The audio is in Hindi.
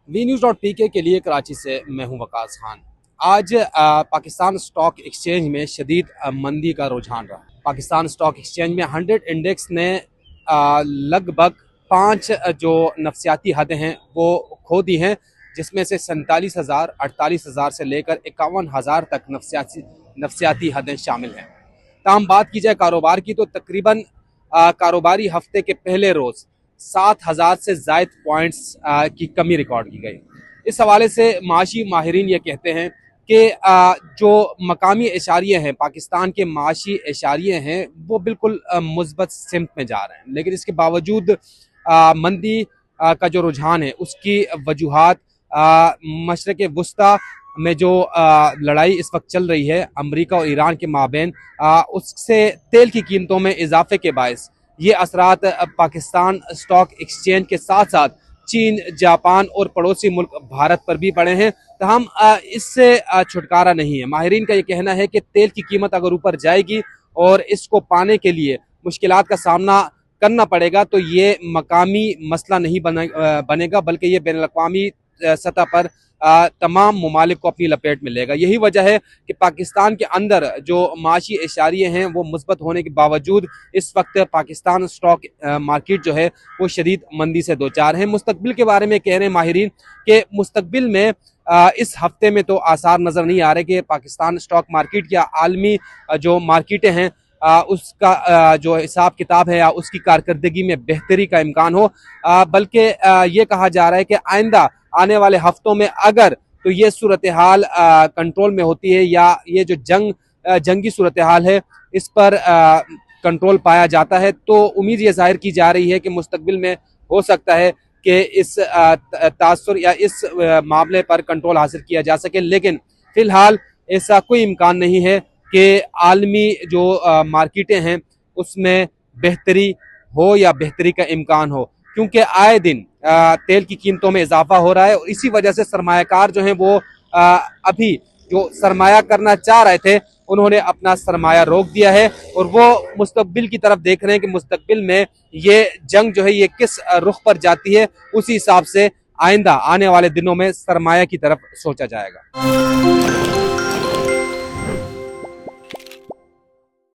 वी न्यूज़.pk के लिए कराची से मैं हूं वकास खान। आज पाकिस्तान स्टॉक एक्सचेंज में शदीद मंदी का रुझान रहा। पाकिस्तान स्टॉक एक्सचेंज में 100 इंडेक्स ने लगभग 5 जो नफसियाती हदें हैं वो खो दी हैं, जिसमें से 47,000, 48,000 से लेकर 51,000 तक नफसियाती हदें शामिल हैं। ताहम बात की जाए कारोबार की तो तकरीबन कारोबारी हफ्ते के पहले रोज़ 7,000 से ज़ायद पॉइंट्स की कमी रिकॉर्ड की गई। इस हवाले से माशी माहिरीन ये कहते हैं कि जो मकामी एशारिये हैं, पाकिस्तान के माशी एशारिये हैं, वो बिल्कुल मुस्बत सिमत में जा रहे हैं, लेकिन इसके बावजूद मंदी का जो रुझान है उसकी वजूहात मशरक़ वस्ता में जो लड़ाई इस वक्त चल रही है अमरीका और ईरान के माबैन, उससे तेल की कीमतों में इजाफे के बायस ये असरात पाकिस्तान स्टॉक एक्सचेंज के साथ साथ चीन, जापान और पड़ोसी मुल्क भारत पर भी पड़े हैं। तो हम इससे छुटकारा नहीं है। माहिरीन का ये कहना है कि तेल की कीमत अगर ऊपर जाएगी और इसको पाने के लिए मुश्किलात का सामना करना पड़ेगा तो ये मकामी मसला नहीं बनेगा, बल्कि ये बैनुल अक़वामी सतह पर तमाम ममालिक को अपनी लपेट में लेगा। यही वजह है कि पाकिस्तान के अंदर जो माशी इशारिये हैं वो मुस्बत होने के बावजूद इस वक्त पाकिस्तान स्टॉक मार्केट जो है वो शदीद मंदी से दो चार है। मुस्तकबिल के बारे में कह रहे हैं माहिरीन कि मुस्तकबिल में इस हफ्ते में तो आसार नज़र नहीं आ रहे कि पाकिस्तान स्टॉक मार्केट या आलमी जो मार्केटें हैं उसका जो हिसाब किताब है या उसकी कारकर्दगी में बेहतरी का इम्कान हो, बल्कि ये कहा जा रहा है कि आइंदा आने वाले हफ्तों में अगर तो ये सूरत हाल कंट्रोल में होती है या ये जो जंगी सूरत हाल है इस पर कंट्रोल पाया जाता है, तो उम्मीद ये जाहिर की जा रही है कि मुस्तकबिल में हो सकता है कि इस तासुर या इस मामले पर कंट्रोल हासिल किया जा सके। लेकिन फ़िलहाल ऐसा कोई इम्कान नहीं है कि आलमी जो मार्केटें हैं उसमें बेहतरी हो या बेहतरी का इम्कान हो, क्योंकि आए दिन तेल की कीमतों में इजाफा हो रहा है और इसी वजह से सरमायाकार जो हैं वो अभी जो सरमाया करना चाह रहे थे उन्होंने अपना सरमाया रोक दिया है और वो मुस्तकबिल की तरफ देख रहे हैं कि मुस्तकबिल में ये जंग जो है ये किस रुख पर जाती है, उसी हिसाब से आइंदा आने वाले दिनों में सरमाया की तरफ सोचा जाएगा।